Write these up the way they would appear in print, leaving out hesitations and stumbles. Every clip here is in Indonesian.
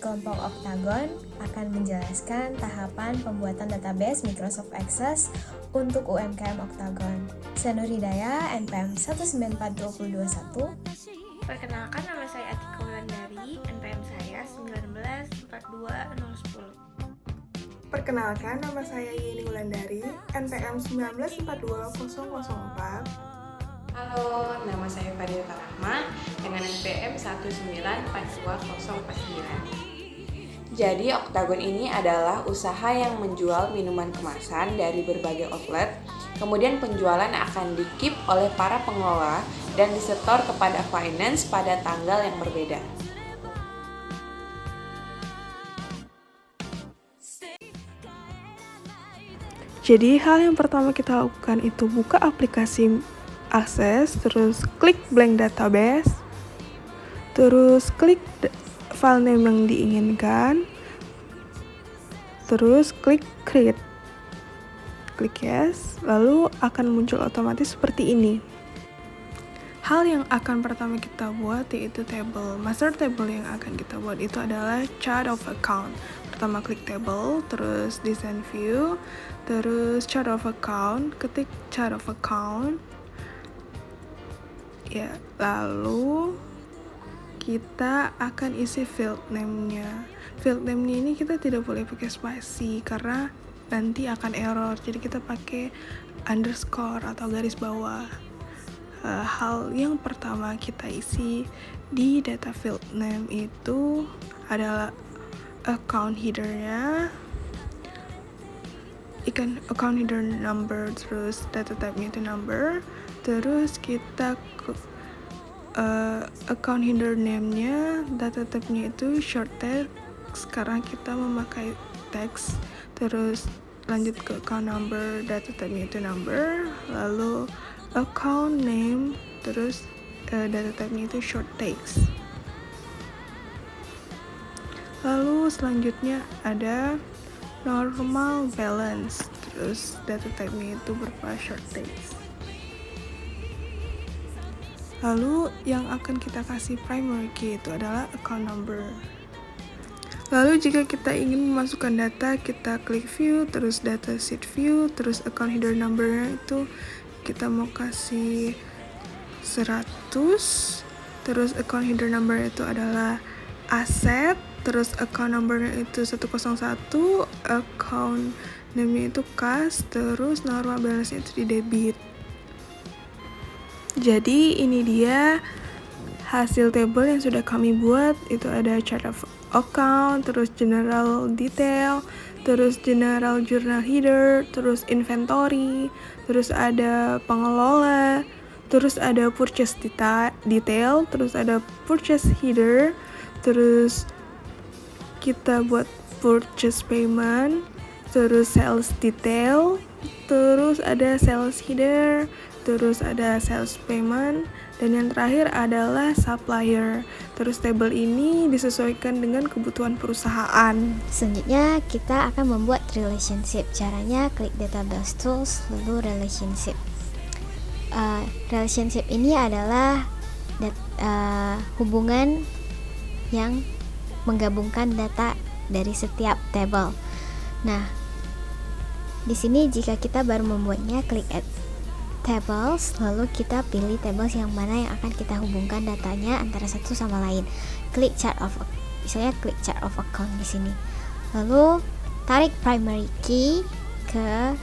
kelompok Octagon akan menjelaskan tahapan pembuatan database Microsoft Access untuk UMKM Octagon. Saya Nur Hidayah, NPM 194221. Perkenalkan, nama saya Atika Wulandari, NPM saya 1942010. Perkenalkan, nama saya Yeni Wulandari, NPM 1942004. Halo, nama saya Fadila Rahma dengan NPM 1942049. Jadi, Octagon ini adalah usaha yang menjual minuman kemasan dari berbagai outlet. Kemudian penjualan akan di-keep oleh para pengelola dan disetor kepada finance pada tanggal yang berbeda. Jadi hal yang pertama kita lakukan itu buka aplikasi Access, terus klik blank database, terus klik file name yang diinginkan, terus klik create, klik yes, lalu akan muncul otomatis seperti ini. Hal yang akan pertama kita buat yaitu table. Master table yang akan kita buat itu adalah chart of account. Pertama klik table, terus design view, terus chart of account, ketik chart of account. Ya, lalu kita akan isi field name-nya. Field name-nya ini kita tidak boleh pakai spasi karena nanti akan error. Jadi kita pakai underscore atau garis bawah. Hal yang pertama kita isi di data field name itu adalah account header-nya, account header number, terus data type-nya itu number, terus kita account header name-nya, data type-nya itu short text karena kita memakai text, terus lanjut ke account number, data type-nya itu number, lalu account name, terus data type-nya itu short text. Lalu selanjutnya ada normal balance, terus data type-nya itu berupa short text. Lalu yang akan kita kasih primary key itu adalah account number. Lalu jika kita ingin memasukkan data, kita klik view, terus data sheet view, terus account header number itu kita mau kasih 100, terus account header number itu adalah asset, terus account numbernya itu 101, account name-nya itu cash, terus normal balance itu di debit. Jadi ini dia hasil table yang sudah kami buat. Itu ada chart of account, terus general detail, terus general journal header, terus inventory, terus ada pengelola, terus ada purchase detail, terus ada purchase header, terus kita buat purchase payment, terus sales detail, terus ada sales header, terus ada sales payment, dan yang terakhir adalah supplier. Terus table ini disesuaikan dengan kebutuhan perusahaan. Selanjutnya kita akan membuat relationship. Caranya klik database tools, lalu relationship. Relationship ini adalah hubungan yang menggabungkan data dari setiap table. Nah, di sini jika kita baru membuatnya, klik add tables, lalu kita pilih tables yang mana yang akan kita hubungkan datanya antara satu sama lain. Klik chart of, misalnya klik chart of account di sini. Lalu tarik primary key ke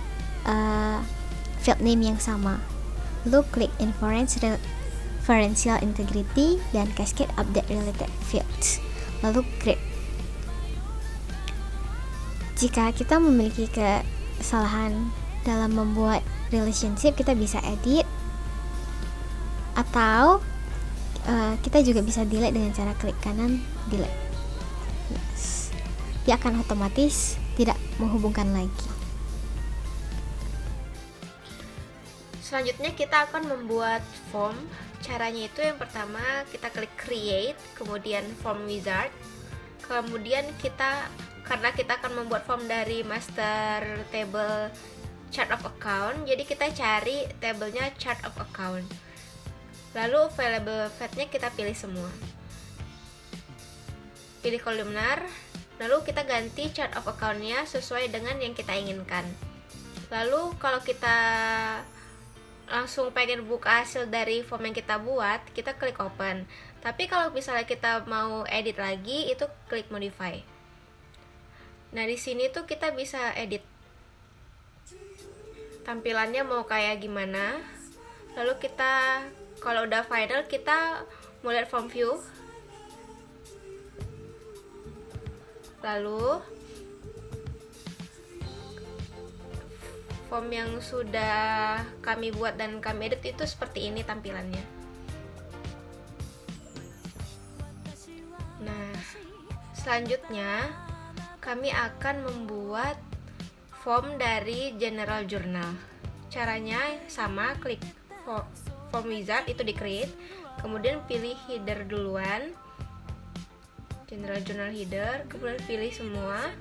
field name yang sama. Lalu klik inferential integrity dan cascade update related fields. Lalu create. Jika kita memiliki kesalahan dalam membuat relationship, kita bisa edit atau kita juga bisa delete dengan cara klik kanan delete. Yes. Dia akan otomatis tidak menghubungkan lagi. Selanjutnya kita akan membuat form. Caranya itu yang pertama kita klik create, kemudian form wizard, kemudian karena kita akan membuat form dari master table chart of account, jadi kita cari tabelnya chart of account. Lalu available field-nya kita pilih semua. pilih columnar, lalu kita ganti chart of account-nya sesuai dengan yang kita inginkan. Lalu kalau kita langsung pengen buka hasil dari form yang kita buat, kita klik open. Tapi kalau misalnya kita mau edit lagi, itu klik modify. Nah, di sini tuh kita bisa edit tampilannya mau kayak gimana. Lalu kita kalau udah final, kita mau lihat form view. Lalu form yang sudah kami buat dan kami edit itu seperti ini tampilannya. Nah, selanjutnya kami akan membuat form dari general journal. Caranya sama, klik form wizard, itu di create, kemudian pilih header duluan, general journal header, kemudian pilih semua,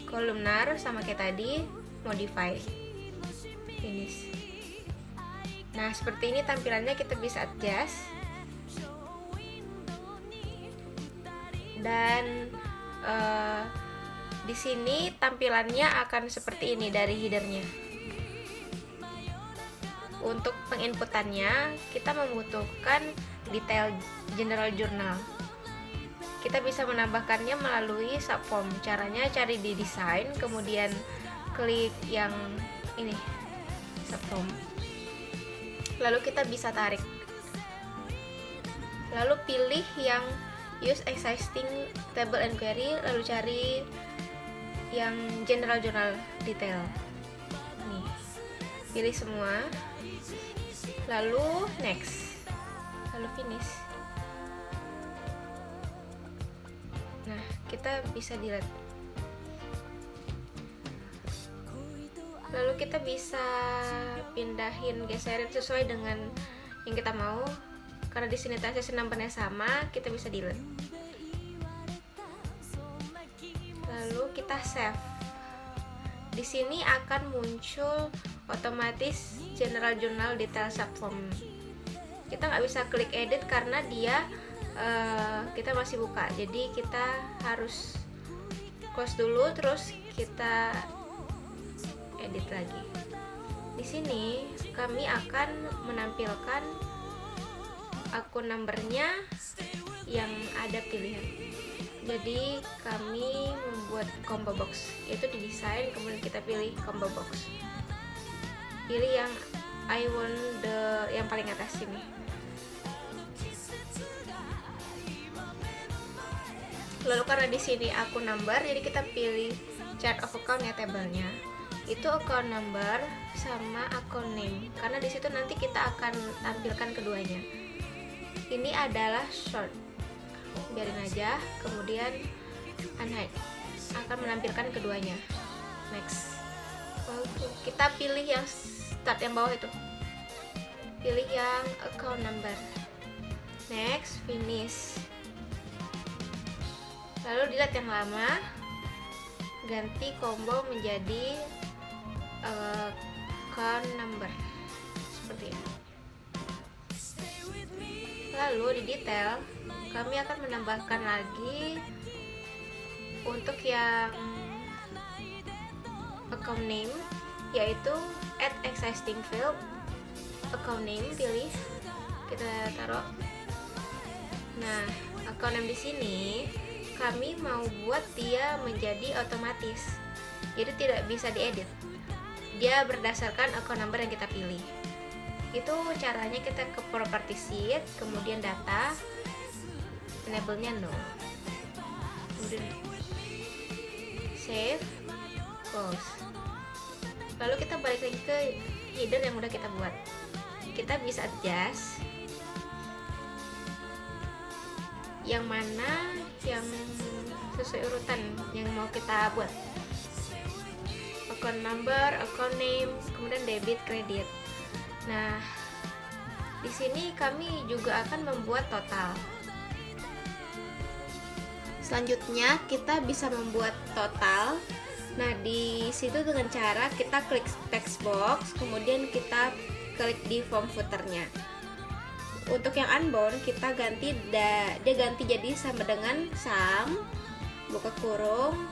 columnar sama kayak tadi, modify, finish. Nah, seperti ini tampilannya, kita bisa adjust. Dan di sini tampilannya akan seperti ini dari headernya. Untuk penginputannya, kita membutuhkan detail general journal. Kita bisa menambahkannya melalui subform. Caranya cari di desain, kemudian klik yang ini, subform. Lalu kita bisa tarik. Lalu pilih yang use existing table and query, lalu cari yang general journal detail. Nih, pilih semua. Lalu next. Lalu finish. Nah, kita bisa delete. Lalu kita bisa pindahin, geserin sesuai dengan yang kita mau. Karena di sini TCS numbernya sama, kita bisa delete. Lalu kita save. Di sini akan muncul otomatis general journal detail subform. Kita nggak bisa klik edit karena dia kita masih buka, jadi kita harus close dulu, terus kita edit lagi. Di sini kami akan menampilkan akun numbernya yang ada pilihan. Jadi kami membuat combo box, itu didesain, kemudian kita pilih combo box. Pilih yang I want yang paling atas sini. Lalu karena di sini akun number, jadi kita pilih chart of account ya, tabelnya. Itu account number sama account name, karena di situ nanti kita akan tampilkan keduanya. Ini adalah short, biarin aja, kemudian unhide, akan menampilkan keduanya. Next, kita pilih yang start yang bawah itu, pilih yang account number. Next, finish. Lalu delete yang lama, ganti combo menjadi account number seperti ini. Lalu di detail kami akan menambahkan lagi untuk yang account name, yaitu add existing field. Account name pilih, kita taruh. Nah, account name di sini kami mau buat dia menjadi otomatis, jadi tidak bisa diedit. Dia berdasarkan account number yang kita pilih. Itu caranya, kita ke property sheet, kemudian data, enable-nya no, kemudian save, close. Lalu kita balik lagi ke header yang udah kita buat. Kita bisa adjust yang mana yang sesuai urutan yang mau kita buat. Account number, account name, kemudian debit, kredit. Nah, di sini kami juga akan membuat total. Selanjutnya kita bisa membuat total. Nah, di situ dengan cara kita klik text box, kemudian kita klik di form footernya. untuk yang unbound kita ganti dia ganti jadi sama dengan sum buka kurung,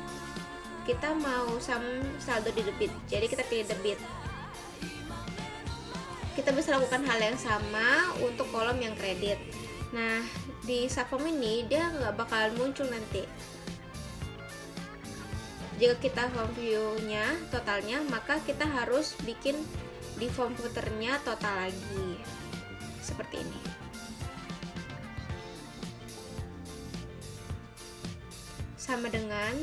kita mau sum saldo di debit, jadi kita pilih debit. Kita bisa lakukan hal yang sama untuk kolom yang kredit. Nah, di subform ini dia nggak bakalan muncul nanti. Jika kita form view-nya totalnya, maka kita harus bikin di form footer-nya total lagi. Seperti ini. Sama dengan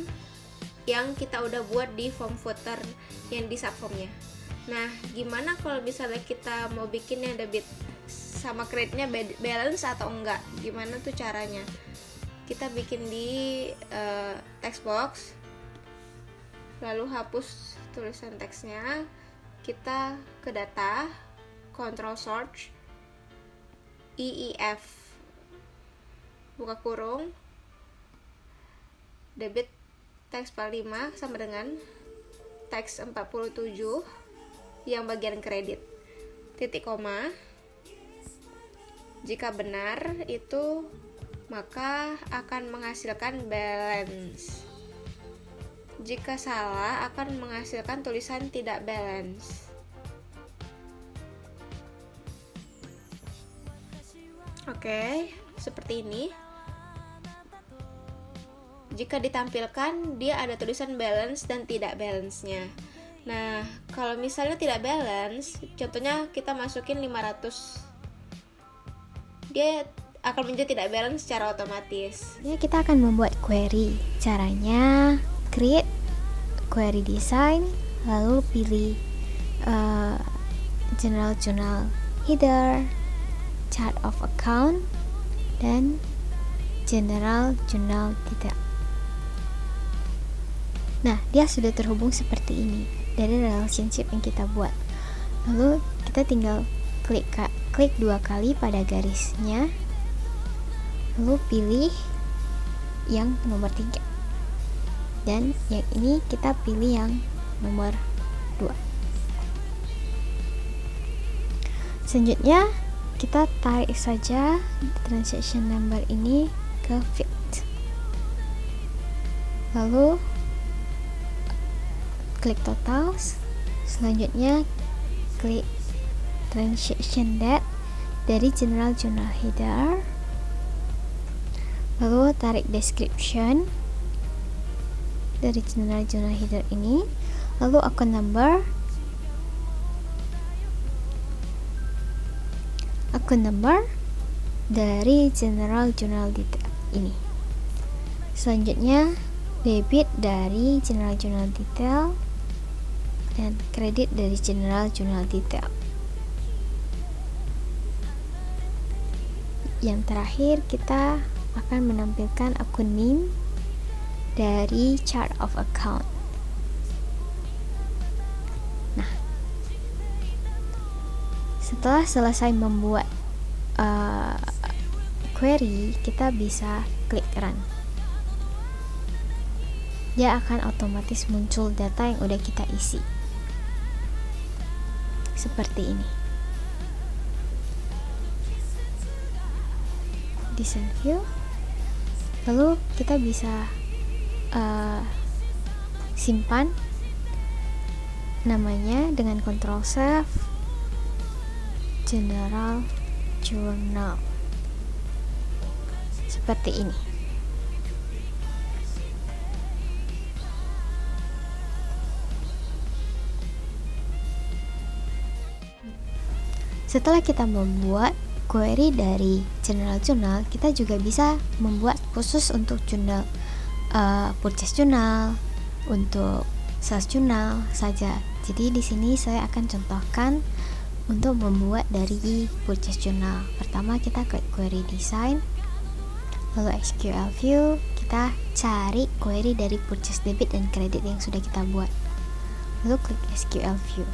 yang kita udah buat di form footer yang di subformnya. Nah, gimana kalau misalnya kita mau bikin yang debit sama kreditnya balance atau enggak? Gimana tuh caranya? Kita bikin di text box, lalu hapus tulisan teksnya, kita ke data, control search, EEF, buka kurung, debit teks 45 sama dengan teks 47 yang bagian kredit, titik koma. Jika benar itu maka akan menghasilkan balance. Jika salah akan menghasilkan tulisan tidak balance. Oke, seperti ini. Jika ditampilkan dia ada tulisan balance dan tidak balance-nya. Nah, kalau misalnya tidak balance, contohnya kita masukin 500, dia akan menjadi tidak balance secara otomatis. Ini kita akan membuat query. Caranya create query design, lalu pilih general journal header, chart of account, dan general journal detail. Nah, dia sudah terhubung seperti ini dari relationship yang kita buat. Lalu kita tinggal klik 2 kali pada garisnya, lalu pilih yang nomor 3, dan yang ini kita pilih yang nomor 2. Selanjutnya kita tarik saja transaction number ini ke field, lalu klik totals. Selanjutnya klik transaction date dari general journal header, lalu tarik description dari general journal header ini, lalu account number dari general journal detail ini. Selanjutnya debit dari general journal detail dan kredit dari general journal detail. Yang terakhir kita akan menampilkan akun name dari chart of account. Nah, setelah selesai membuat query, kita bisa klik run. Dia akan otomatis muncul data yang udah kita isi seperti ini. Design view, lalu kita bisa simpan namanya dengan control save general journal seperti ini. Setelah kita membuat query dari general journal, kita juga bisa membuat khusus untuk journal, purchase journal, untuk sales journal saja. Jadi di sini saya akan contohkan untuk membuat dari purchase journal. Pertama kita klik query design, lalu SQL view, kita cari query dari purchase debit dan credit yang sudah kita buat, lalu klik SQL view.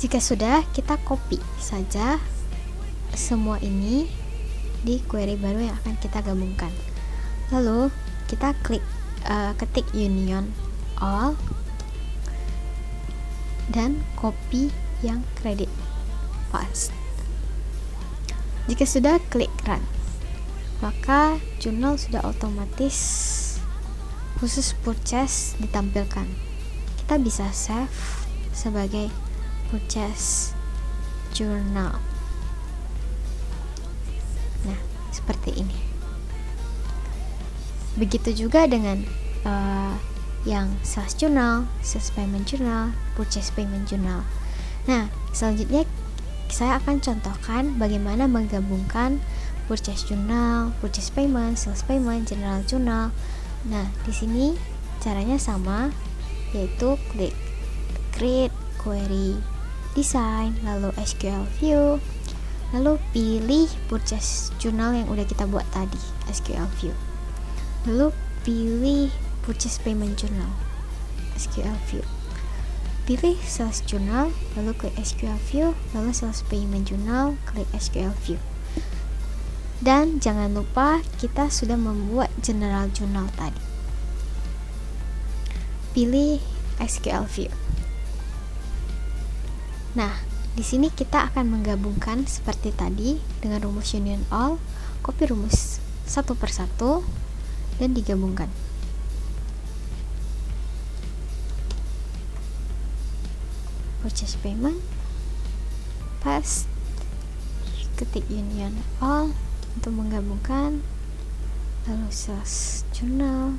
Jika sudah, kita copy saja semua ini di query baru yang akan kita gabungkan. Lalu kita klik ketik union all dan copy yang kredit. Paste. Jika sudah, klik Run. Maka jurnal sudah otomatis khusus purchase ditampilkan. Kita bisa save sebagai purchase journal. Nah, seperti ini. Begitu juga dengan yang sales journal, sales payment journal, purchase payment journal. Nah, selanjutnya saya akan contohkan bagaimana menggabungkan purchase journal, purchase payment, sales payment, general journal. Nah, di sini caranya sama, yaitu klik create query design, lalu SQL view, lalu pilih purchase journal yang udah kita buat tadi, SQL view, lalu pilih purchase payment journal, SQL view, pilih sales journal, lalu klik SQL view, lalu sales payment journal, klik SQL view. Dan jangan lupa kita sudah membuat general journal tadi. Pilih SQL view. Nah, di sini kita akan menggabungkan seperti tadi dengan rumus union all, copy rumus satu persatu dan digabungkan. Purchase payment, paste, ketik union all untuk menggabungkan, lalu sales journal,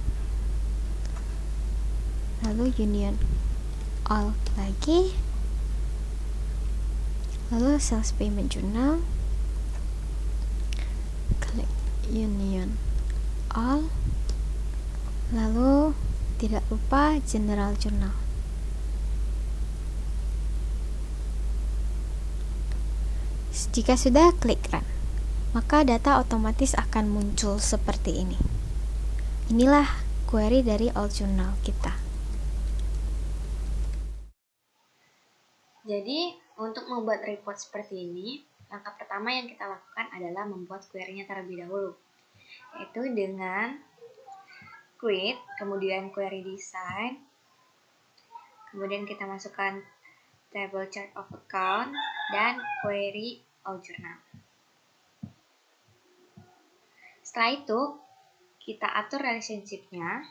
lalu union all lagi, lalu sales payment journal, klik union all, lalu tidak lupa general journal. Jika sudah, klik Run, maka data otomatis akan muncul seperti ini. Inilah query dari all journal kita. Jadi, untuk membuat report seperti ini, langkah pertama yang kita lakukan adalah membuat query-nya terlebih dahulu, yaitu dengan create, kemudian query design, kemudian kita masukkan table chart of account, dan query all journal. Setelah itu, kita atur relationship-nya.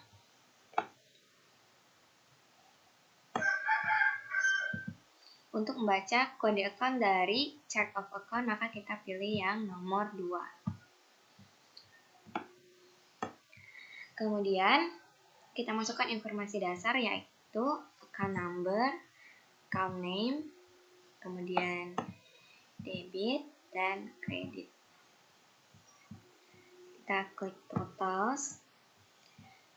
Untuk membaca kode account dari chart of account, maka kita pilih yang nomor 2. Kemudian, kita masukkan informasi dasar, yaitu account number, account name, kemudian debit dan kredit. Kita klik totals,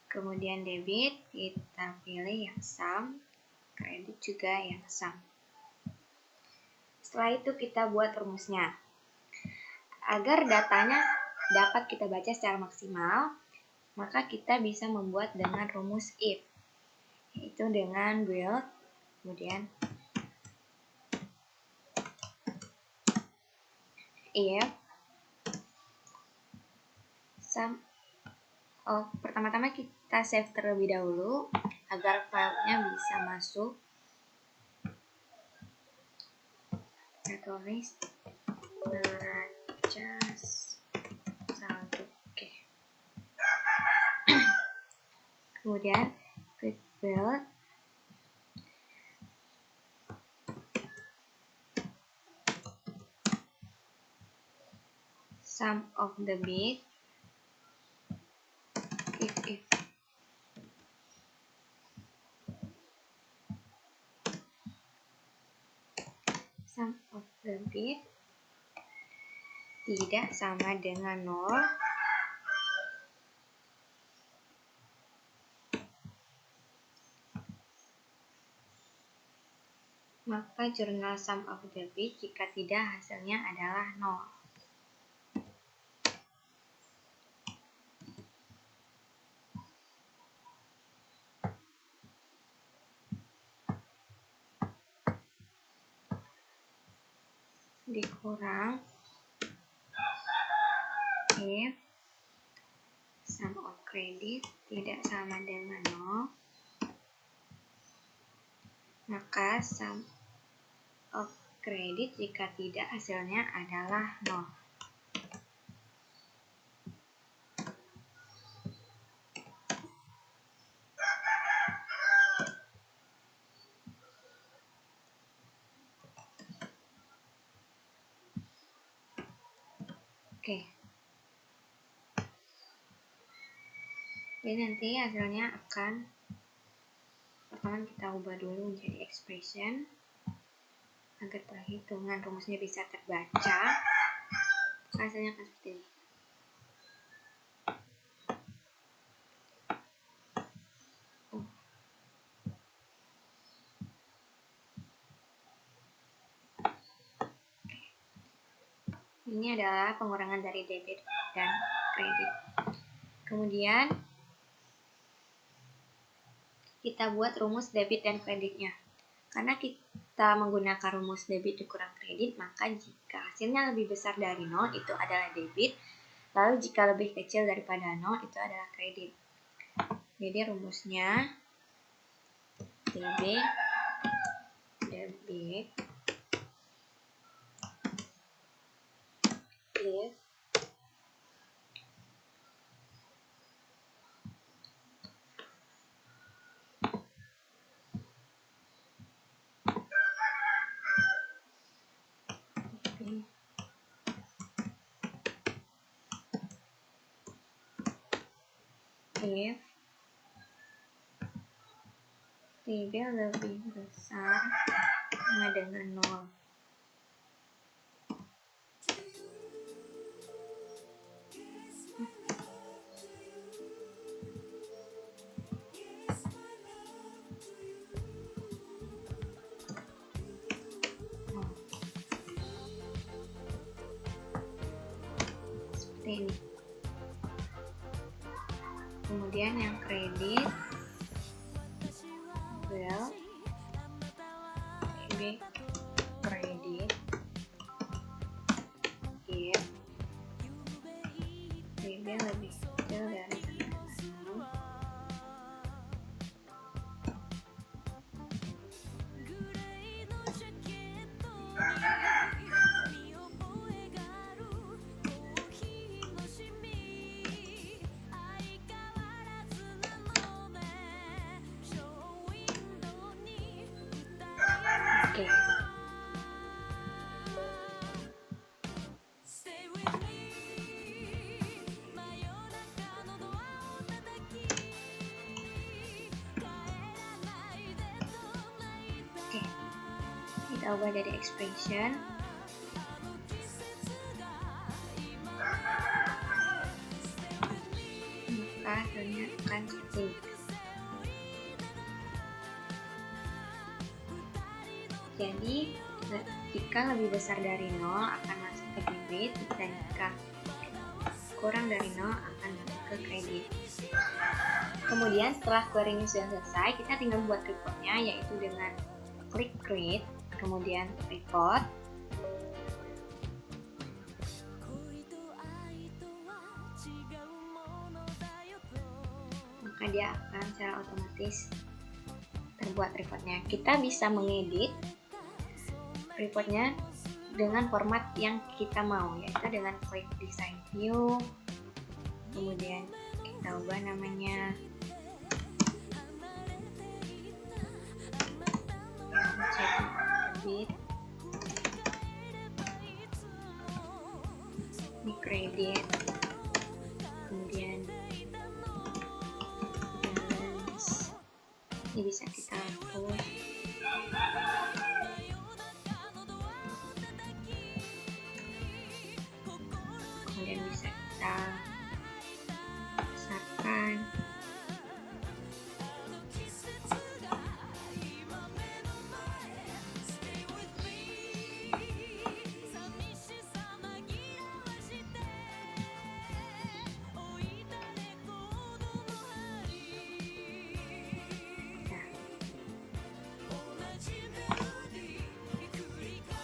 kemudian debit kita pilih yang sum, kredit juga yang sum. Setelah itu kita buat rumusnya. Agar datanya dapat kita baca secara maksimal, maka kita bisa membuat dengan rumus if, yaitu dengan build, kemudian if sum of, pertama-tama kita save terlebih dahulu agar filenya bisa masuk. Kita tulis neraca saldo. Oke. Kemudian klik build, sum of the bit, if sum of the bit tidak sama dengan 0, maka jurnal sum of the bit, jika tidak hasilnya adalah 0. Dikurang if sum of credit tidak sama dengan 0, maka sum of kredit, jika tidak hasilnya adalah 0. Oke. Jadi nanti hasilnya akan, pertama kita ubah dulu menjadi expression agar perhitungan rumusnya bisa terbaca. Hasilnya akan seperti ini. Ini adalah pengurangan dari debit dan kredit. Kemudian kita buat rumus debit dan kreditnya. Karena kita menggunakan rumus debit dikurang kredit, maka jika hasilnya lebih besar dari 0 itu adalah debit, lalu jika lebih kecil daripada 0 itu adalah kredit. Jadi rumusnya debit if TB lebih besar sama dengan 0. Seperti ini. Kemudian yang kredit TB kredit if TB lebih kecil dari 0. Oke. Kita ubah dari expression maka hasilnya akan seperti ini. Jadi jika lebih besar dari 0 akan masuk ke debit, dan jika kurang dari 0 akan masuk ke kredit. Kemudian setelah query-nya sudah selesai, kita tinggal buat reportnya, yaitu dengan klik create, kemudian report. Maka dia akan secara otomatis terbuat reportnya. Kita bisa mengedit reportnya dengan format yang kita mau, yaitu dengan klik design view, kemudian kita ubah namanya debit, ini kredit, kemudian balance, ini bisa kita hapus. Kemudian bisa kita besarkan.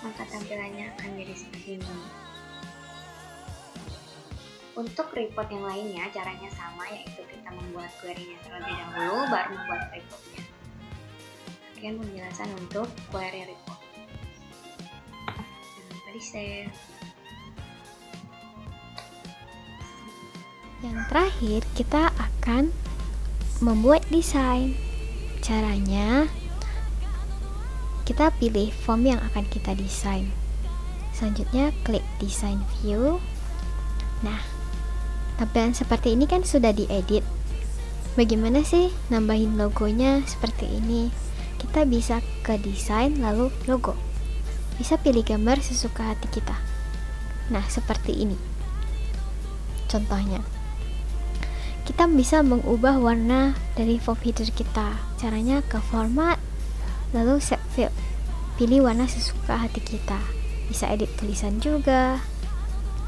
Maka tampilannya akan jadi seperti ini. Untuk report yang lainnya caranya sama, yaitu kita membuat query-nya terlebih dahulu baru membuat reportnya. Sekian penjelasan untuk query report. Reset. Yang terakhir, kita akan membuat desain. Caranya, kita pilih form yang akan kita desain. Selanjutnya, klik design view. Nah, tampilan seperti ini kan sudah diedit. Bagaimana sih nambahin logonya seperti ini? Kita bisa ke desain lalu logo. Bisa pilih gambar sesuka hati kita. Nah, seperti ini. Contohnya, kita bisa mengubah warna dari form header kita. Caranya ke format, lalu set field. Pilih warna sesuka hati kita. Bisa edit tulisan juga.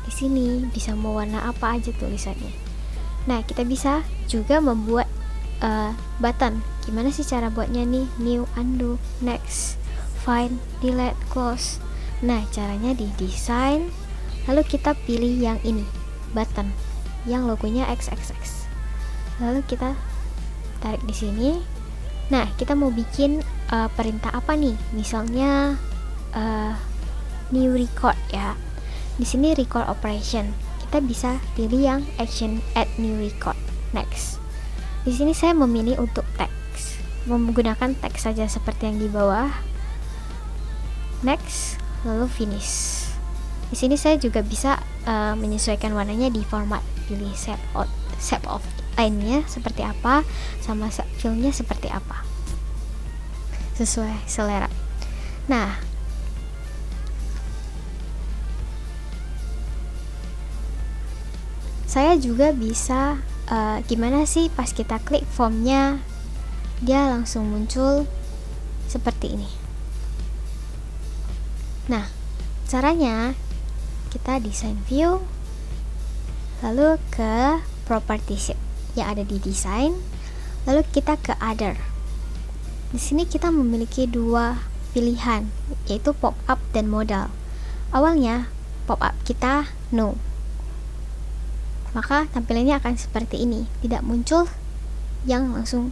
Di sini bisa mau warna apa aja tulisannya. Nah, kita bisa juga membuat button. Gimana sih cara buatnya nih? New, undo, next, find, delete, close. Nah, caranya di desain, lalu kita pilih yang ini, button, yang logonya XXX. Lalu kita tarik di sini. Nah, kita mau bikin perintah apa nih? Misalnya new record ya. Di sini record operation. Kita bisa pilih yang action add new record. Next. Di sini saya memilih untuk teks. Menggunakan teks saja seperti yang di bawah. Next, lalu finish. Di sini saya juga bisa menyesuaikan warnanya di format. Pilih shape of line-nya seperti apa, sama fill-nya seperti apa. Sesuai selera. Nah, saya juga bisa gimana sih pas kita klik formnya dia langsung muncul seperti ini. Nah, caranya kita design view, lalu ke property sheet yang ada di design, lalu kita ke other. Di sini kita memiliki dua pilihan, yaitu pop up dan modal. Awalnya pop up kita no, maka tampilannya akan seperti ini, tidak muncul yang langsung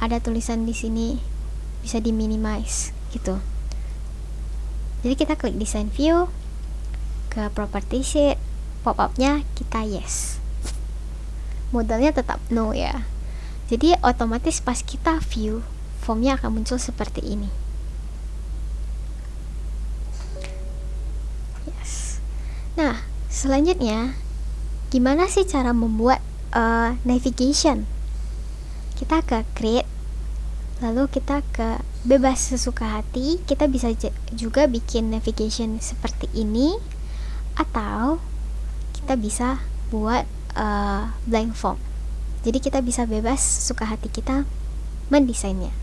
ada tulisan di sini, bisa di minimize gitu. Jadi kita klik design view, ke property sheet, pop up-nya kita yes, modalnya tetap no ya. Jadi otomatis pas kita view, formnya akan muncul seperti ini. Yes. Nah, selanjutnya gimana sih cara membuat navigation? Kita ke create, lalu kita ke bebas sesuka hati. Kita bisa juga bikin navigation seperti ini, atau kita bisa buat blank form. Jadi kita bisa bebas sesuka hati kita mendesainnya.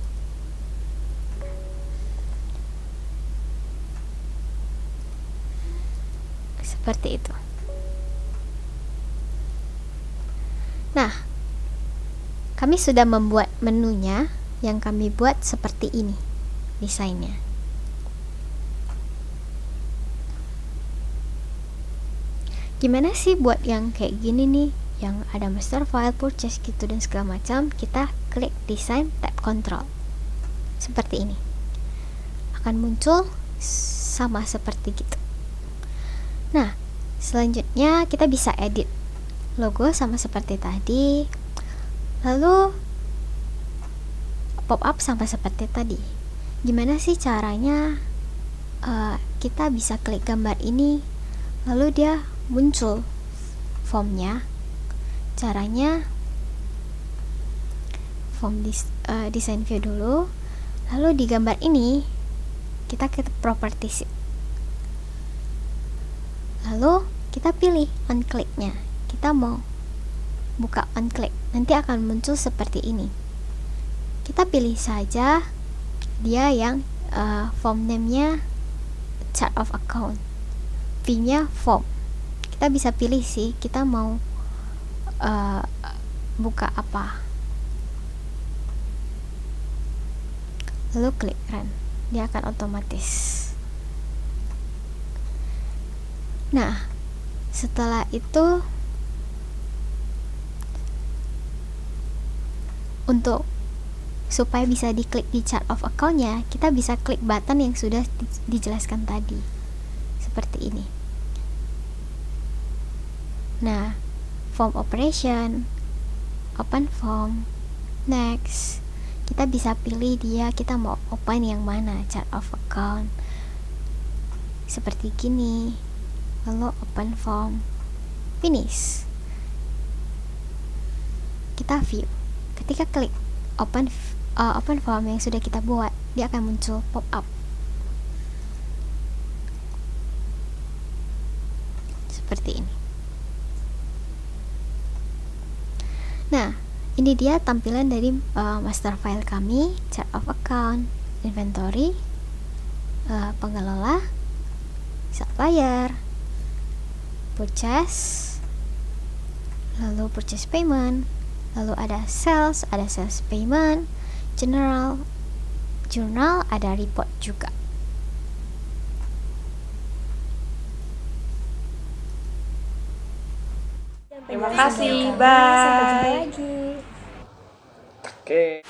Seperti itu. Nah, kami sudah membuat menunya, yang kami buat seperti ini desainnya. Gimana sih buat yang kayak gini nih, yang ada master file, purchase gitu dan segala macam? Kita klik design tab control seperti ini, akan muncul sama seperti gitu. Nah, selanjutnya kita bisa edit logo sama seperti tadi, lalu pop up sama seperti tadi. Gimana sih caranya? Kita bisa klik gambar ini, lalu dia muncul formnya. Caranya form design view dulu, lalu di gambar ini kita ke properties, lalu kita pilih on click-nya. Kita mau buka on click, nanti akan muncul seperti ini. Kita pilih saja dia yang form name-nya chart of account, V-nya form. Kita bisa pilih sih kita mau buka apa, lalu klik run, dia akan otomatis. Nah, setelah itu untuk supaya bisa diklik di chart of account-nya, kita bisa klik button yang sudah dijelaskan tadi. seperti ini. Nah, form operation, open form, next, kita bisa pilih dia kita mau open yang mana, chart of account seperti gini, lalu open form, finish. Kita view, ketika klik open form yang sudah kita buat, dia akan muncul pop up seperti ini. Nah, ini dia tampilan dari master file kami, chart of account, inventory, pengelola, supplier, purchase, lalu purchase payment, lalu ada sales payment, general, journal, ada report juga. Terima kasih, Sampai jumpa bye. lagi. Oke.